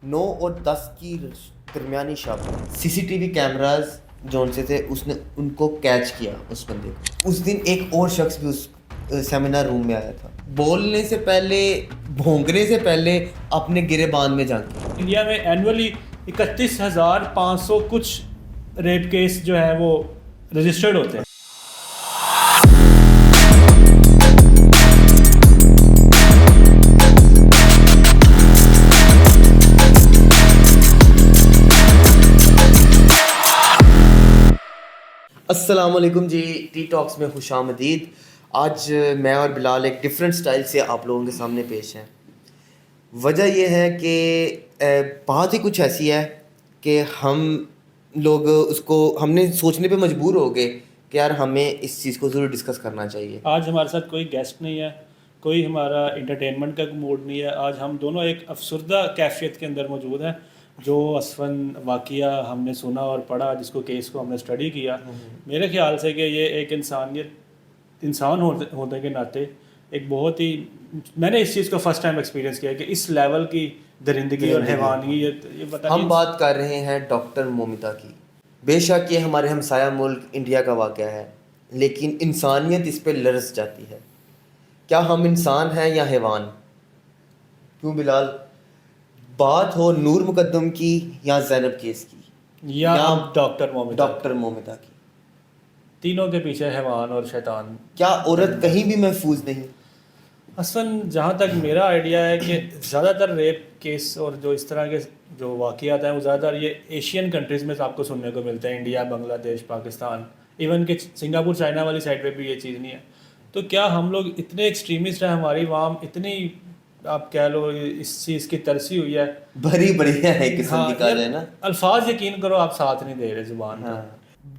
9 اور 10 کی درمیانی شب سی سی ٹی وی کیمراز جون سے تھے اس نے ان کو کیچ کیا اس بندے کو. اس دن ایک اور شخص بھی اس سیمینار روم میں آیا تھا. بولنے سے پہلے بھونکنے سے پہلے اپنے گرے باندھ میں جھانکے. انڈیا میں اینولی 31,500 کچھ ریپ کیس جو ہے وہ رجسٹرڈ ہوتے ہیں. السلام علیکم جی، ٹی ٹاکس میں خوش آمدید. آج میں اور بلال ایک ڈفرینٹ سٹائل سے آپ لوگوں کے سامنے پیش ہیں. وجہ یہ ہے کہ بات ہی کچھ ایسی ہے کہ ہم لوگ اس کو ہم نے سوچنے پہ مجبور ہو گئے کہ یار ہمیں اس چیز کو ضرور ڈسکس کرنا چاہیے. آج ہمارے ساتھ کوئی گیسٹ نہیں ہے، کوئی ہمارا انٹرٹینمنٹ کا موڈ نہیں ہے. آج ہم دونوں ایک افسردہ کیفیت کے اندر موجود ہیں. جو اصلاً واقعہ ہم نے سنا اور پڑھا، جس کو کیس کو ہم نے اسٹڈی کیا، میرے خیال سے کہ یہ ایک انسان ہونے کے ناطے ایک بہت ہی، میں نے اس چیز کو فرسٹ ٹائم ایکسپیرینس کیا کہ اس لیول کی درندگی اور حیوانیت یہ پتہ نہیں. ہم بات کر رہے ہیں ڈاکٹر مومتا کی. بے شک یہ ہمارے ہمسایہ ملک انڈیا کا واقعہ ہے، لیکن انسانیت اس پہ لرز جاتی ہے. کیا ہم انسان ہیں یا حیوان؟ کیوں بلال؟ بات ہو نور مقدم کی یا زینب کیس کی یا ڈاکٹر مومتا کی، تینوں کے پیچھے حیوان اور شیطان. کیا عورت کہیں بھی محفوظ نہیں؟ اصلاً جہاں تک میرا آئیڈیا ہے کہ زیادہ تر ریپ کیس اور جو اس طرح کے جو واقعات ہیں وہ زیادہ تر یہ ایشین کنٹریز میں آپ کو سننے کو ملتے ہیں. انڈیا، بنگلہ دیش، پاکستان، ایون کہ سنگاپور چائنا والی سائڈ پہ بھی یہ چیز نہیں ہے. تو کیا ہم لوگ اتنے ایکسٹریمسٹ ہیں، ہماری عوام اتنی آپ کہہ لو اس چیز کی ترسی ہوئی ہے، بھری بڑی ہے ایک قسم کی کہا جائے نا. الفاظ یقین کرو آپ ساتھ نہیں دے رہے زبان کا.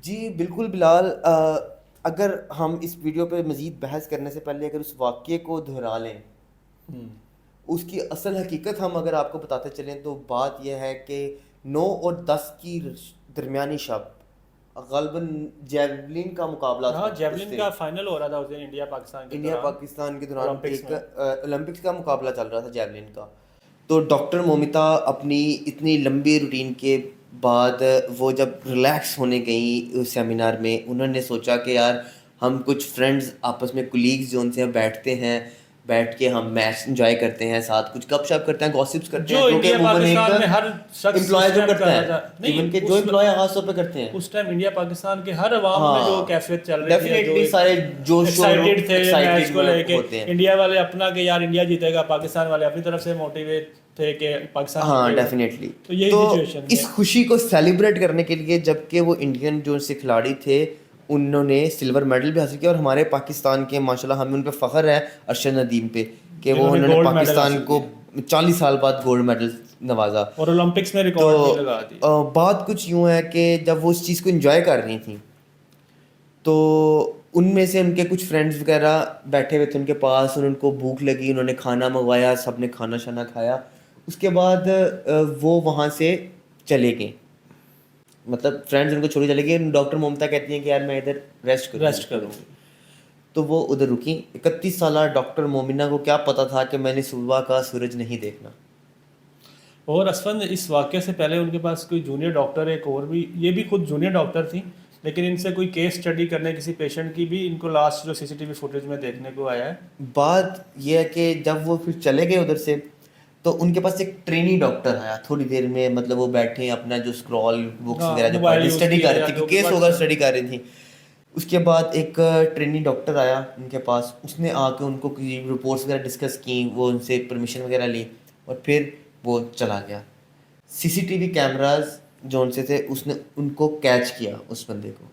جی بالکل بلال. اگر ہم اس ویڈیو پہ مزید بحث کرنے سے پہلے اگر اس واقعے کو دہرا لیں، اس کی اصل حقیقت ہم اگر آپ کو بتاتے چلیں تو بات یہ ہے کہ 9 اور 10 کی درمیانی شب غالباً جیولن کا مقابلہ تھا. جیولن کا فائنل ہو رہا تھا اس دن انڈیا پاکستان کے دوران ایک اولمپکس کا مقابلہ چل رہا تھا جیولن کا. تو ڈاکٹر مومتا اپنی اتنی لمبی روٹین کے بعد وہ جب ریلیکس ہونے گئیں سیمینار میں، انہوں نے سوچا کہ یار ہم کچھ فرینڈز آپس میں کولیگز جو ان سے بیٹھتے ہیں، بیٹھ کے ہم میچ انجوائے کرتے ہیں، ساتھ کچھ گپ شپ کرتے ہیں، گوسپس کرتے ہیں، جو انڈیا پاکستان میں ہر شخص امپلائی جو کرتا ہے، ایون کہ جو امپلائی خاص طور پہ کرتے ہیں اس ٹائم انڈیا پاکستان کے ہر عوام میں جو کیفیت چل رہی تھی، ڈیفینیٹلی سارے جوش ایکسائٹڈ تھے میچ کو لے کے. ہوتے ہیں. انڈیا والے اپنا کہ یار انڈیا جیتے گا، پاکستان والے اپنی طرف سے موٹیویٹ تھے کہ پاکستان جیتے گا. ہاں ڈیفینیٹلی. تو یہی سچویشن ہے. اس خوشی کو سیلیبریٹ کرنے کے لیے جبکہ وہ انڈین جو سے کھلاڑی تھے انہوں نے سلور میڈل بھی حاصل کیا، اور ہمارے پاکستان کے ماشاءاللہ ہمیں ان پہ فخر ہے ارشد ندیم پہ کہ وہ انہوں نے پاکستان کو 40 سال بعد گولڈ میڈل نوازا اور اولمپکس میں ریکارڈ بھی لگا دی. بات کچھ یوں ہے کہ جب وہ اس چیز کو انجوائے کر رہی تھیں تو ان میں سے ان کے کچھ فرینڈز وغیرہ بیٹھے ہوئے تھے ان کے پاس، ان کو بھوک لگی، انہوں نے کھانا منگوایا، سب نے کھانا شانا کھایا. اس کے بعد وہ وہاں سے چلے گئے، مطلب فرینڈز ان کو چھوڑ کے چلے گئے. ڈاکٹر مومتا کہتی ہیں کہ یار میں ادھر ریسٹ کروں گی، تو وہ ادھر رکیں. 31 سالہ ڈاکٹر مومنہ کو کیا پتہ تھا کہ میں نے صبح کا سورج نہیں دیکھنا. اور اسفند اس واقعے سے پہلے ان کے پاس کوئی جونیئر ڈاکٹر ایک اور بھی، یہ بھی خود جونیئر ڈاکٹر تھیں، لیکن ان سے کوئی کیس اسٹڈی کرنے کسی پیشنٹ کی بھی ان کو لاسٹ جو سی سی ٹی وی فوٹیج میں دیکھنے کو آیا ہے. بات یہ ہے کہ جب وہ پھر چلے گئے ادھر سے تو ان کے پاس ایک ٹرینی ڈاکٹر آیا تھوڑی دیر میں، مطلب وہ بیٹھے اپنا جو اسکرول بکس وغیرہ جو پڑھ اسٹڈی کر رہی تھی، کیس ہوگا اسٹڈی کر رہی تھی. اس کے بعد ایک ٹرینی ڈاکٹر آیا ان کے پاس، اس نے آ کے ان کو کچھ رپورٹس وغیرہ ڈسکس کیں، وہ ان سے پرمیشن وغیرہ لی اور پھر وہ چلا گیا. سی سی ٹی وی کیمراز جو ان سے تھے اس نے ان کو کیچ کیا اس بندے کو.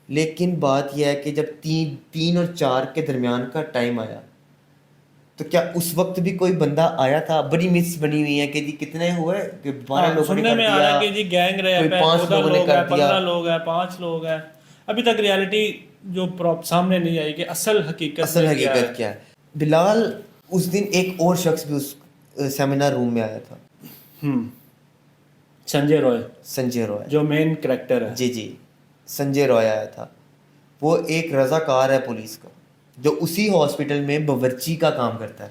لیکن بات یہ ہے کہ جب 3 اور 4 کے درمیان کا ٹائم آیا تو کیا اس وقت بھی کوئی بندہ آیا تھا؟ بڑی مس بنی ہوئی ہے کہ جی کتنے ہوئے کہ 12 لوگوں نے کر دیا، آیا کہ جی گینگ رہے ہیں، 5 لوگوں نے کر دیا، 15 لوگ ہیں، 5 لوگ ہیں. ابھی تک ریالٹی جو سامنے نہیں آئی کہ اصل حقیقت کیا ہے. بلال اس دن ایک اور شخص بھی اس سیمینار روم میں آیا تھا. سنجے رائے جو مین کریکٹر ہے. جی سنجے رائے آیا تھا. وہ ایک رضاکار ہے پولیس کا جو اسی ہاسپٹل میں باورچی کا کام کرتا ہے.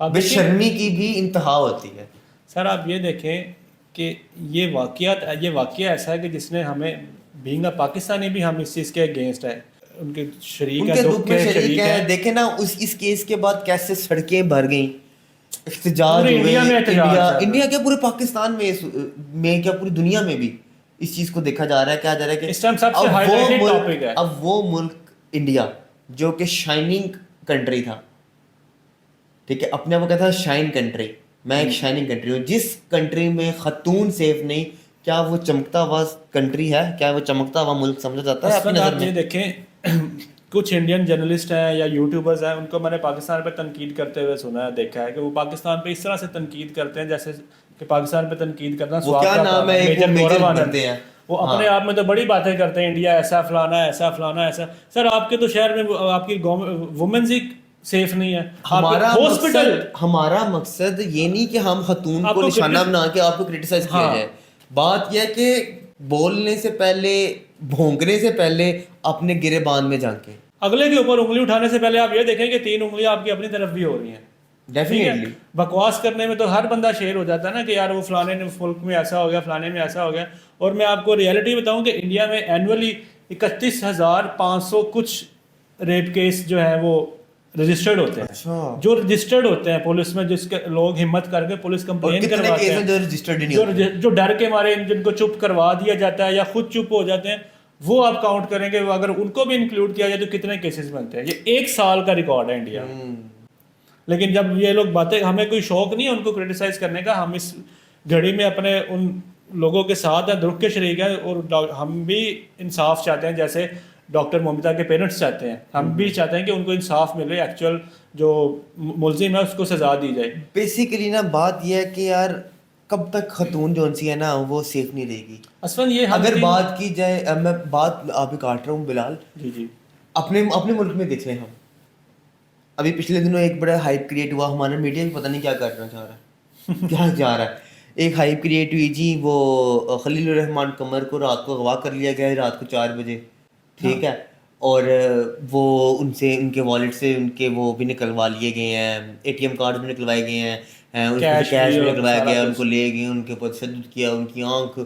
بے شرمی کی بھی انتہا ہوتی ہے. سر آپ یہ دیکھیں کہ یہ واقعہ ایسا ہے کہ جس نے ہمیں بینگ اے پاکستانی بھی ہم اس چیز کے اگینسٹ ہے, ان کے شریک ان ہیں, کے دکھ دکھ میں کے شریک ہیں. دیکھیں نا اس کیس کے بعد کیسے سڑکیں بھر گئیں, احتجاج پورے ہوئے انڈیا کیا پورے پاکستان میں کیا پوری دنیا میں بھی اس چیز کو دیکھا جا رہا ہے, کیا جا رہا ہے کہ اس ٹائم سب سے ہائی لائٹڈ ٹاپک ہے. اب وہ ملک انڈیا جو کہ شائننگ کنٹری تھا, ٹھیک ہے, اپنے آپ کو کہتا تھا شائن کنٹری, میں ایک شائننگ کنٹری ہوں. جس کنٹری میں خاتون سیف نہیں, کیا وہ چمکتا ہوا کنٹری ہے, کیا وہ چمکتا ہوا ملک سمجھا جاتا ہے اپنی نظر میں؟ یہ دیکھیں کچھ انڈین جرنلسٹ ہیں یا یوٹیوبرز ہیں, ان کو میں نے پاکستان پہ تنقید کرتے ہوئے سنا ہے, دیکھا ہے کہ وہ پاکستان پہ اس طرح سے تنقید کرتے ہیں جیسے کہ پاکستان پہ تنقید کرنا وہ کیا نام ہے, میجر بنتے ہیں, وہ اپنے آپ میں تو بڑی باتیں کرتے ہیں, انڈیا ایسا فلانا ایسا فلانا ایسا. سر آپ کے تو شہر میں آپ کی وومنز ہی سیف نہیں ہے. ہمارا مقصد یہ نہیں کہ ہم خاتون کو نشانہ بنا کے آپ کو کرٹیسائز کیا جائے. بات یہ ہے کہ بولنے سے پہلے, بھونکنے سے پہلے اپنے گریبان میں جھانکیں. اگلے کے اوپر انگلی اٹھانے سے پہلے آپ یہ دیکھیں کہ 3 انگلیاں آپ کی اپنی طرف بھی ہو رہی ہیں. ڈیفینیٹلی بکواس کرنے میں تو ہر بندہ شیر ہو جاتا ہے نا کہ یار وہ فلانے ملک میں ایسا ہو گیا, فلانے میں ایسا ہو گیا. اور میں آپ کو ریئلٹی بتاؤں کہ انڈیا میں اینولی 31,500 کچھ ریپ کیس جو ہے وہ رجسٹرڈ ہوتے ہیں, جو رجسٹرڈ ہوتے ہیں پولیس میں, جس کے لوگ ہمت کر کے پولیس کمپلین کرواتے ہیں, جو ڈر کے مارے جن کو چپ کروا دیا جاتا ہے یا خود چپ ہو جاتے ہیں, وہ آپ کاؤنٹ کریں گے اگر ان کو بھی انکلوڈ کیا جائے تو کتنے کیسز بنتے ہیں. یہ 1 سال کا ریکارڈ ہے انڈیا. لیکن جب یہ لوگ باتیں, ہمیں کوئی شوق نہیں ہے ان کو کرٹیسائز کرنے کا, ہم اس گھڑی میں اپنے ان لوگوں کے ساتھ ہیں, دکھ کے شریک ہیں, اور ہم بھی انصاف چاہتے ہیں جیسے ڈاکٹر مومتا کے پیرنٹس چاہتے ہیں. ہم بھی چاہتے ہیں کہ ان کو انصاف ملے, ایکچوئل جو ملزم ہے اس کو سزا دی جائے. بیسیکلی نا بات یہ ہے کہ یار کب تک خاتون جو سی ہے نا وہ سیف نہیں رہے گی. اگر بات کی جائے, میں بات آپ ہی کاٹ رہا ہوں بلال, جی اپنے ملک میں دیکھ لیں ہم, ابھی پچھلے دنوں ایک بڑا ہائپ کریٹ ہوا, ہمارا میڈیا بھی پتہ نہیں کیا کرنا چاہ رہا ہے, کیا جا رہا ہے. ایک ہائپ کریٹ ہوئی جی, وہ خلیل الرحمان قمر کو رات کو اغوا کر لیا گیا ہے رات کو 4 بجے, ٹھیک ہے, اور وہ ان سے, ان کے والٹ سے ان کے وہ بھی نکلوا لیے گئے ہیں, ATM کارڈ بھی نکلوائے گئے ہیں, ان کو کیش بھی نکلوایا گیا, ان کو لے گئے, ان کے اوپر تشدد کیا, ان کی آنکھ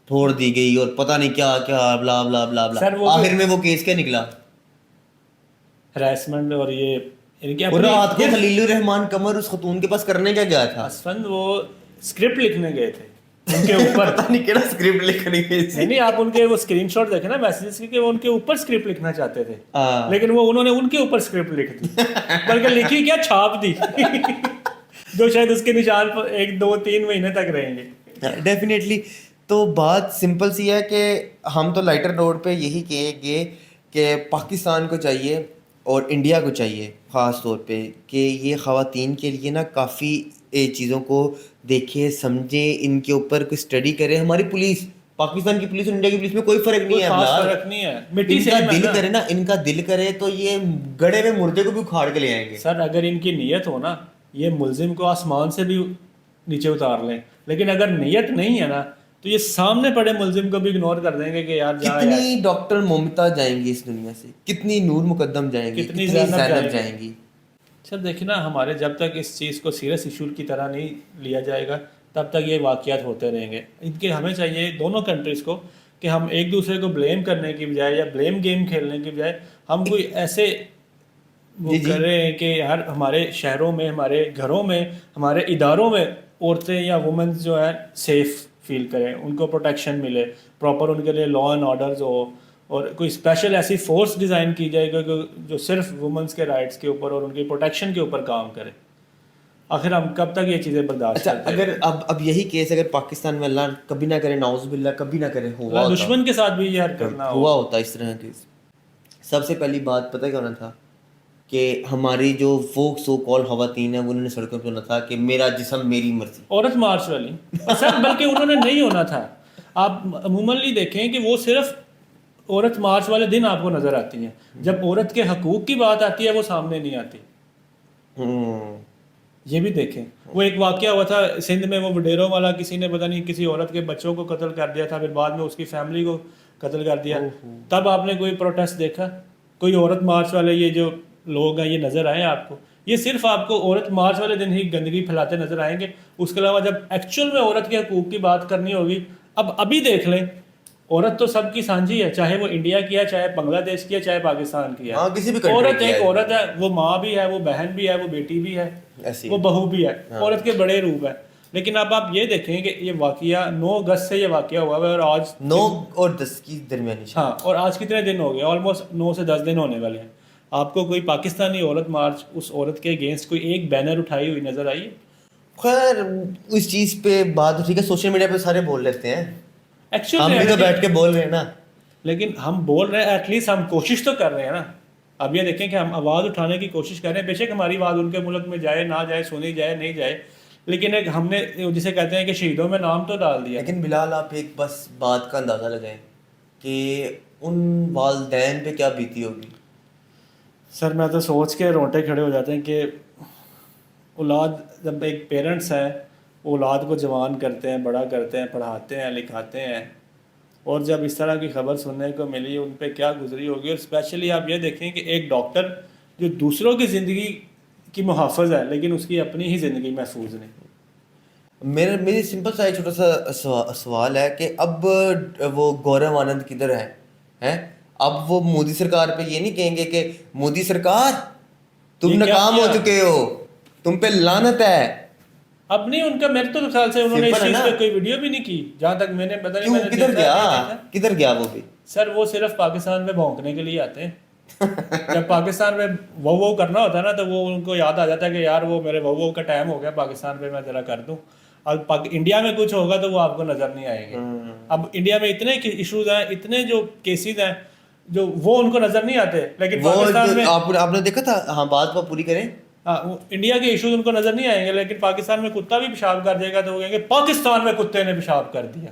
پھوڑ دی گئی, اور پتہ نہیں کیا کیا بلا بلا بلا بلا. آخر میں وہ کیس کیا نکلا, ہراسمنٹ. اور یہ رات کو خلیل الرحمان قمر اس خاتون کے پاس کرنے کیا گیا تھا؟ وہ اسکرپٹ لکھنے گئے تھے ان کے اوپر. پتہ نہیں کیڑا اسکرپٹ لکھنے گئے تھے. نہیں آپ ان کے وہ اسکرین شاٹ دیکھیں نا میسیجز کی, کہ وہ ان کے اوپر اسکرپٹ لکھنا چاہتے تھے, لیکن وہ انہوں نے ان کے اوپر اسکرپٹ لکھ دی, بلکہ لکھی کیا, چھاپ دی, جو شاید اس کے نشان 1 2 3 مہینے تک رہیں گے. ڈیفینیٹلی. تو بات سمپل سی ہے کہ ہم تو لائٹر نوٹ پہ یہی کہیں گے کہ پاکستان کو چاہیے اور انڈیا کو چاہیے خاص طور پہ کہ یہ خواتین کے لیے نا کافی چیزوں کو دیکھے, سمجھے, ان کے اوپر کوئی اسٹڈی کرے. ہماری پولیس, پاکستان کی پولیس اور انڈیا کی پولیس میں کوئی فرق نہیں ہے, فرق نہیں ہے. ان کا دل کرے نا, ان کا دل کرے تو یہ گڑے میں مردے کو بھی اکھاڑ کے لے آئیں گے. سر اگر ان کی نیت ہو نا, یہ ملزم کو آسمان سے بھی نیچے اتار لیں, لیکن اگر نیت نہیں ہے نا تو یہ سامنے پڑے ملزم کو بھی اگنور کر دیں گے کہ یار کتنی ڈاکٹر مومتا جائیں گی اس دنیا سے, کتنی نور مقدم جائیں گی, کتنی زینب جائیں گی. سر دیکھیں نا, ہمارے جب تک اس چیز کو سیریس ایشو کی طرح نہیں لیا جائے گا تب تک یہ واقعات ہوتے رہیں گے. ان کے ہمیں چاہیے دونوں کنٹریز کو کہ ہم ایک دوسرے کو بلیم کرنے کی بجائے یا بلیم گیم کھیلنے کی بجائے ہم کوئی ایسے وہ کریں کہ ہر ہمارے شہروں میں, ہمارے گھروں میں, ہمارے اداروں میں عورتیں یا وومنز جو ہے سیف فیل کریں, ان کو پروٹیکشن ملے, پراپر ان کے لیے لا اینڈ آرڈرز ہو, اور کوئی اسپیشل ایسی فورس ڈیزائن کی جائے گا جو صرف وومنس کے رائٹس کے اوپر اور ان کی پروٹیکشن کے اوپر کام کرے. آخر ہم کب تک یہ چیزیں برداشت کرتے ہیں؟ اگر اب یہی کیس اگر پاکستان میں اللہ کبھی نہ کرے, نعوذ باللہ کبھی نہ کرے, ہوا دشمن کے ساتھ بھی یہ کرنا ہوا ہوتا اس طرح کی, سب سے پہلی بات پتہ کیا ہونا تھا کہ ہماری جو وہ سو کال خواتین ہیں انہوں نے سڑکوں پہ ہونا تھا کہ میرا جسم میری مرضی, عورت مارچ والی. سر بلکہ انہوں نے نہیں ہونا تھا. آپ عموماً دیکھیں کہ وہ صرف عورت مارچ والے دن آپ کو نظر آتی ہیں, جب عورت کے حقوق کی بات آتی ہے وہ سامنے نہیں آتی. یہ بھی دیکھیں, وہ ایک واقعہ ہوا تھا سندھ میں, وہ وڈیروں والا کسی نے پتہ نہیں کسی عورت کے بچوں کو قتل کر دیا تھا, پھر بعد میں اس کی فیملی کو قتل کر دیا. تب آپ نے کوئی پروٹیسٹ دیکھا؟ کوئی عورت مارچ والے یہ جو لوگ ہیں یہ نظر آئے آپ کو؟ یہ صرف آپ کو عورت مارچ والے دن ہی گندگی پھیلاتے نظر آئیں گے. اس کے علاوہ جب ایکچوئل میں عورت کے حقوق کی بات کرنی ہوگی, ابھی دیکھ لیں, عورت تو سب کی سانجھی ہے, چاہے وہ انڈیا کی ہے, چاہے بنگلہ دیش کی ہے, چاہے پاکستان کی ہے. ہاں کسی بھی عورت ایک عورت ہے, وہ ماں بھی ہے, وہ بہن بھی ہے, وہ بیٹی بھی ہے, وہ بہو بھی ہے. عورت کے بڑے روپ ہے. لیکن اب آپ یہ دیکھیں کہ یہ واقعہ 9 اگست سے یہ واقعہ ہوا ہے, اور آج 9 اور 10 کی درمیانی. ہاں, اور آج کتنے دن ہو گئے, آلموسٹ 9 سے 10 دن ہونے والے ہیں. آپ کو کوئی پاکستانی عورت مارچ اس عورت کے اگینسٹ کوئی ایک بینر اٹھائی ہوئی نظر آئی ہے؟ خیر اس چیز پہ بات ٹھیک ہے, سوشل میڈیا پہ سارے بول لیتے ہیں, ہم بھی تو بیٹھ کے بول رہے ہیں نا. لیکن ہم بول رہے ہیں, ایٹ لیسٹ ہم کوشش تو کر رہے ہیں نا. اب یہ دیکھیں کہ ہم آواز اٹھانے کی کوشش کر رہے ہیں. بے شک ہماری آواز ان کے ملک میں جائے نہ جائے, سنی جائے نہیں جائے, لیکن ایک ہم نے جسے کہتے ہیں کہ شہیدوں میں نام تو ڈال دیا. لیکن بلال آپ ایک بس بات کا اندازہ لگائیں کہ ان والدین پہ کیا بیتی ہوگی. سر میں تو سوچ کے رونٹے کھڑے ہو جاتے ہیں کہ اولاد, جب ایک پیرنٹس ہے اولاد کو جوان کرتے ہیں, بڑا کرتے ہیں, پڑھاتے ہیں, لکھاتے ہیں, اور جب اس طرح کی خبر سننے کو ملی ان پہ کیا گزری ہوگی. اور اسپیشلی آپ یہ دیکھیں کہ ایک ڈاکٹر جو دوسروں کی زندگی کی محافظ ہے لیکن اس کی اپنی ہی زندگی محفوظ نہیں. میری سمپل سا ایک چھوٹا سا سوال ہے کہ اب وہ گورو آنند کدھر ہے؟ اب وہ مودی سرکار پہ یہ نہیں کہیں گے کہ مودی سرکار تم ناکام ہو چکے ہو, تم پہ لعنت ہے. اب نہیں, ان کا میرے تو خیال سے انہوں نے اس چیز پہ کوئی ویڈیو بھی نہیں کی جہاں تک میں نے پتہ نہیں. کدھر گیا وہ بھی؟ سر وہ صرف پاکستان میں بھونکنے کے لیے آتے ہیں. جب پاکستان میں وہ کرنا ہوتا ہے نا تو وہ ان کو یاد آ جاتا ہے کہ یار وہ میرے وہ کا ٹائم ہو گیا پاکستان پہ, میں ذرا کر دوں. اب انڈیا میں کچھ ہوگا تو وہ آپ کو نظر نہیں آئیں گے. اب انڈیا میں اتنے ایشوز ہیں, اتنے جو کیسز ہیں جو وہ ان کو نظر نہیں آتے, لیکن پاکستان میں آپ نے دیکھا تھا. ہاں بات وہ پوری کریں. انڈیا کے ایشوز ان کو نظر نہیں آئیں گے, لیکن پاکستان میں کتا بھی پیشاب کر دے گا تو وہ کہیں گے پاکستان میں کتے نے پیشاب کر دیا.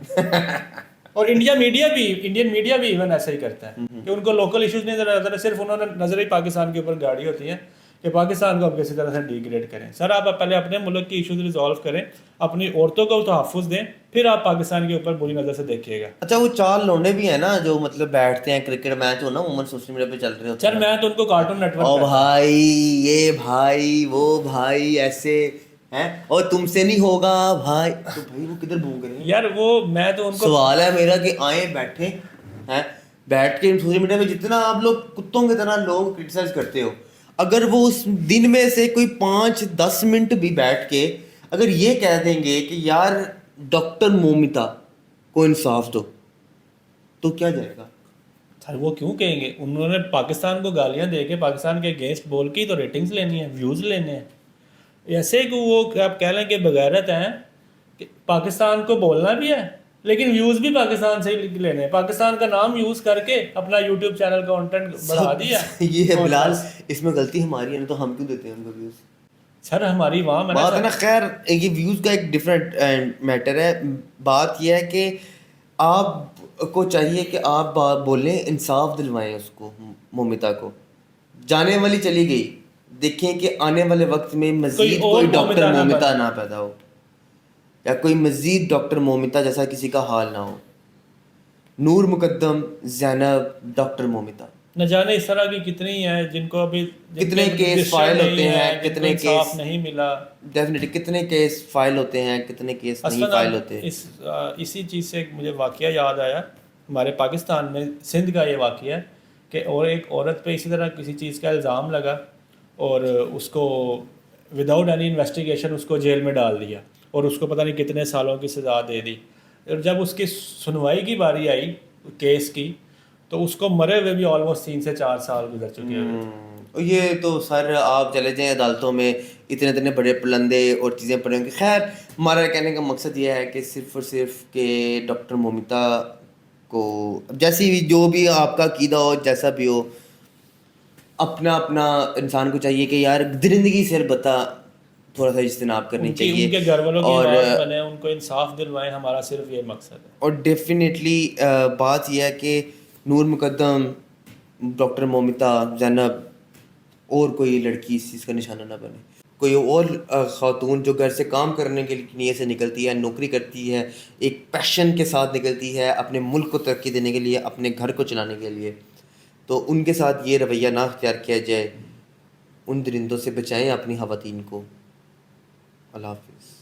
اور انڈین میڈیا بھی ایون ایسا ہی کرتا ہے کہ ان کو لوکل ایشوز نہیں نظر آتے, صرف انہوں نے نظر ہی پاکستان کے اوپر گاڑی ہوتی ہے کہ پاکستان کو اب کسی طرح سے ڈیگریڈ کریں. سر آپ پہلے اپنے ملک کی ایشوز ریزالو کریں, اپنی عورتوں کو تحفظ دیں, پھر آپ پاکستان کے اوپر بری نظر سے دیکھیے گا. اچھا وہ 4 لونے بھی ہیں نا جو مطلب بیٹھتے ہیں کرکٹ میچ ہو نا عموماً سوشل میڈیا پہ چل رہے ہوتے ہیں. سر میں تو ان کو کارٹون نیٹ ورک او بھائی یہ بھائی وہ بھائی ایسے ہیں, اور تم سے نہیں ہوگا بھائی, تو بھائی وہ کدھر بھونگ رہے ہیں یار. وہ میں تو ان کو سوال ہے میرا کہ آئیں بیٹھیں ہیں, بیٹھ کے سوشل میڈیا پہ جتنا آپ لوگ کتوں کی طرح لوگ کرٹیسائز کرتے ہو, اگر وہ اس دن میں سے کوئی 5-10 منٹ بھی بیٹھ کے اگر یہ کہہ دیں گے کہ یار ڈاکٹر مومتا کو انصاف دو, تو کیا جائے گا. سر وہ کیوں کہیں گے؟ انہوں نے پاکستان کو گالیاں دے کے پاکستان کے اگینسٹ بول کے تو ریٹنگز لینی ہے, ویوز لینے ہیں. ایسے کہ وہ آپ کہہ لیں کہ بغیرت ہیں کہ پاکستان کو بولنا بھی ہے لیکن ویوز بھی پاکستان سے ہی لینے ہیں. پاکستان کا نام یوز کر کے اپنا یوٹیوب چینل کا کانٹینٹ بڑھا دیا. یہ ہے بلال, اس میں غلطی ہماری ہے نا, تو ہم کیوں دیتے ہیں ان کو ویوز. سر ہماری عوام ہے نا. خیر یہ ویوز کا ایک ڈفرینٹ میٹر ہے. بات یہ ہے کہ آپ کو چاہیے کہ آپ بولیں, انصاف دلوائیں اس کو, مومتا کو. جانے والی چلی گئی, دیکھیں کہ آنے والے وقت میں مزید کوئی ڈاکٹر مومتا نہ پیدا ہو, یا کوئی مزید ڈاکٹر مومتا جیسا کسی کا حال نہ ہو. نور مقدم, زینب, ڈاکٹر مومتا, نہ جانے اس طرح کی کتنی ہیں جن کو ابھی کتنے کیس فائل ہوتے ہیں, کتنے کیس نہیں ملا. ڈیفینیٹلی کتنے کیس فائل ہوتے ہیں, کتنے کیس نہیں فائل ہوتے. اسی چیز سے مجھے واقعہ یاد آیا, ہمارے پاکستان میں سندھ کا یہ واقعہ ہے کہ اور ایک عورت پہ اسی طرح کسی چیز کا الزام لگا اور اس کو وداؤٹ اینی انویسٹیگیشن اس کو جیل میں ڈال دیا اور اس کو پتہ نہیں کتنے سالوں کی سزا دے دی. اور جب اس کی سنوائی کی باری آئی کیس کی تو اس کو مرے ہوئے بھی آلموسٹ 3 سے 4 سال گزر چکے ہوئے. یہ تو سر آپ چلے جائیں عدالتوں میں, اتنے بڑے پلندے اور چیزیں پڑیں گے. خیر ہمارا کہنے کا مقصد یہ ہے کہ صرف اور صرف کہ ڈاکٹر مومتا کو جیسی بھی جو بھی آپ کا عقیدہ ہو, جیسا بھی ہو, اپنا انسان کو چاہیے کہ یار درندگی سے البتہ تھوڑا سا اجتناب کرنی چاہیے. ان کے گھر والوں کی آواز بنے, ان کو انصاف دلوائیں, ہمارا صرف یہ مقصد ہے. اور ڈیفینیٹلی بات یہ ہے کہ نور مقدم, ڈاکٹر مومتا, زینب اور کوئی لڑکی اس چیز کا نشانہ نہ بنے. کوئی اور خاتون جو گھر سے کام کرنے کے نیت سے نکلتی ہے, نوکری کرتی ہے, ایک پیشن کے ساتھ نکلتی ہے اپنے ملک کو ترقی دینے کے لیے, اپنے گھر کو چلانے کے لیے, تو ان کے ساتھ یہ رویہ نہ اختیار کیا جائے. ان درندوں سے بچائیں اپنی خواتین کو. اللہ حافظ.